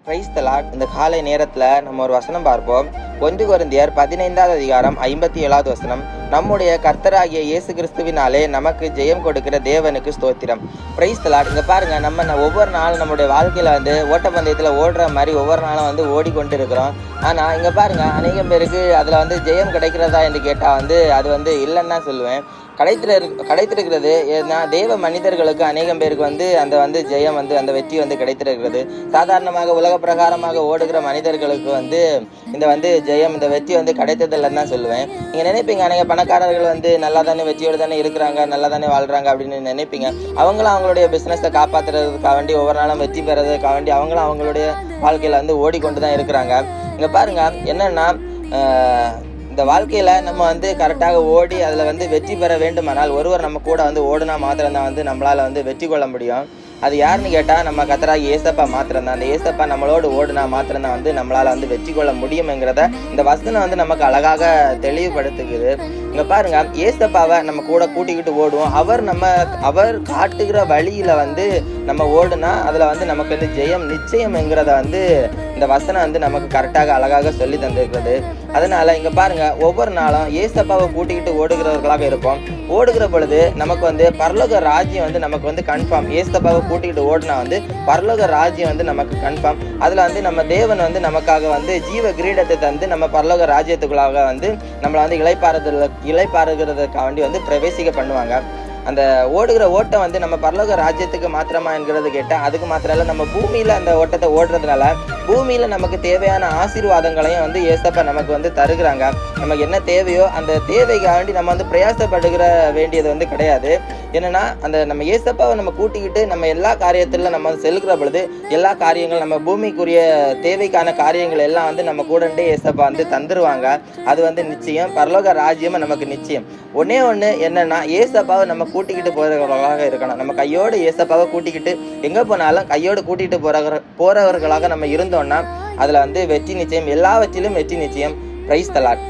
Praise the Lord. இந்த காலை நேரத்தில் நம்ம ஒரு வசனம் பார்ப்போம். 1 கொரிந்தியர் 15வது அதிகாரம் 57வது வசனம். நம்முடைய கர்த்தராகிய இயேசு கிறிஸ்துவினாலே நமக்கு ஜெயம் கொடுக்கிற தேவனுக்கு ஸ்தோத்திரம். Praise the Lord. இங்கே பாருங்க, நம்ம ஒவ்வொரு நாளும் நம்முடைய வாழ்க்கையில் ஓட்டப்பந்தயத்தில் ஓடுற மாதிரி ஒவ்வொரு நாளும் ஓடிக்கொண்டு இருக்கிறோம். ஆனால் இங்கே பாருங்க, அநேகம் பேருக்கு அதில் ஜெயம் கிடைக்கிறதா என்று கேட்டால் அது இல்லைன்னு தான் சொல்லுவேன். கிடைத்திருக்கிறது. ஏன்னா தேவ மனிதர்களுக்கு அநேகம் பேருக்கு அந்த ஜெயம் அந்த வெற்றி கிடைத்திருக்கிறது. சாதாரணமாக உலக பிரகாரமாக ஓடுகிற மனிதர்களுக்கு இந்த ஜெயம் இந்த வெற்றி கிடைத்ததில்லைன்னு தான் சொல்லுவேன். நீங்கள் நினைப்பீங்க, அநேக பணக்காரர்கள் நல்லா தானே வெற்றியோடு தானே இருக்கிறாங்க, நல்லா தானே வாழ்கிறாங்க அப்படின்னு நினைப்பீங்க. அவங்களும் அவங்களுடைய பிஸ்னஸை காப்பாற்றுறதுக்காக வேண்டி ஒவ்வொரு நாளும் வெற்றி பெறதுக்காக வேண்டி அவங்களும் அவங்களுடைய வாழ்க்கையில் ஓடிக்கொண்டு தான் இருக்கிறாங்க. இங்கே பாருங்க, என்னன்னா இந்த வாழ்க்கையில் நம்ம கரெக்டாக ஓடி அதில் வெற்றி பெற வேண்டுமானால் ஒருவர் நம்ம கூட ஓடுனா மாத்திரம்தான் நம்மளால் வெற்றி கொள்ள முடியும். அது யாருன்னு கேட்டால் நம்ம கர்த்தராகிய இயேசப்பா மாத்திரம்தான். அந்த இயேசப்பா நம்மளோடு ஓடுனா மாத்திரம்தான் நம்மளால் வெற்றி கொள்ள முடியும்ங்கிறத இந்த வசனம் நமக்கு அழகாக தெளிவுபடுத்துக்குது. இங்கே பாருங்க, இயேசப்பாவை நம்ம கூட கூட்டிக்கிட்டு ஓடுவோம். அவர் காட்டுகிற வழியில் நம்ம ஓடுனா அதில் நமக்கு ஜெயம் நிச்சயம்ங்கிறத இந்த வசனம் நமக்கு கரெக்டாக அழகாக சொல்லி தந்திருக்கிறது. அதனால இங்கே பாருங்க, ஒவ்வொரு நாளும் இயேசப்பாவை கூட்டிக்கிட்டு ஓடுகிறவர்களாக இருப்போம். ஓடுகிற பொழுது நமக்கு பரலோக ராஜ்யம் நமக்கு கன்ஃபார்ம். இயேசப்பாவை கூட்டிக்கிட்டு ஓடுனா பரலோக ராஜ்யம் நமக்கு கன்ஃபார்ம். அதில் நம்ம தேவன் நமக்காக ஜீவ கிரீடத்தை தந்து நம்ம பரலோக ராஜ்யத்துக்குள்ளாக நம்மளை இளைப்பாறுகிறதுக்காக வேண்டி பிரவேசிக்க பண்ணுவாங்க. அந்த ஓடுகிற ஓட்டம் நம்ம பரலோக ராஜ்யத்துக்கு மாத்திரமா என்கிறது கேட்டால் அதுக்கு மாத்திரம் இல்லை. நம்ம பூமியில் அந்த ஓட்டத்தை ஓடுறதுனால பூமியில் நமக்கு தேவையான ஆசீர்வாதங்களையும் ஏசப்பா நமக்கு தருகிறாங்க. நமக்கு என்ன தேவையோ அந்த தேவைக்காக வேண்டி நம்ம பிரயாசப்படுகிற வேண்டியது கிடையாது. என்னன்னா நம்ம ஏசப்பாவை நம்ம கூட்டிக்கிட்டு நம்ம எல்லா காரியத்திலும் நம்ம செலுக்கிற பொழுது எல்லா காரியங்கள் நம்ம பூமிக்குரிய தேவைக்கான காரியங்கள் எல்லாம் நம்ம கூடண்டே ஏசப்பா தந்துருவாங்க. அது நிச்சயம். பரலோக ராஜ்யமும் நமக்கு நிச்சயம். ஒன்னே ஒன்று என்னன்னா, ஏசப்பாவை நம்ம கூட்டிக்கிட்டு போறவர்களாக இருக்கணும். நம்ம கையோடு ஏசப்பாவை கூட்டிக்கிட்டு எங்கே போனாலும் கையோடு கூட்டிகிட்டு போறவர்களாக நம்ம இருந்தோம்னா அதில் வெற்றி நிச்சயம். எல்லாவற்றிலும் வெற்றி நிச்சயம். Praise the Lord.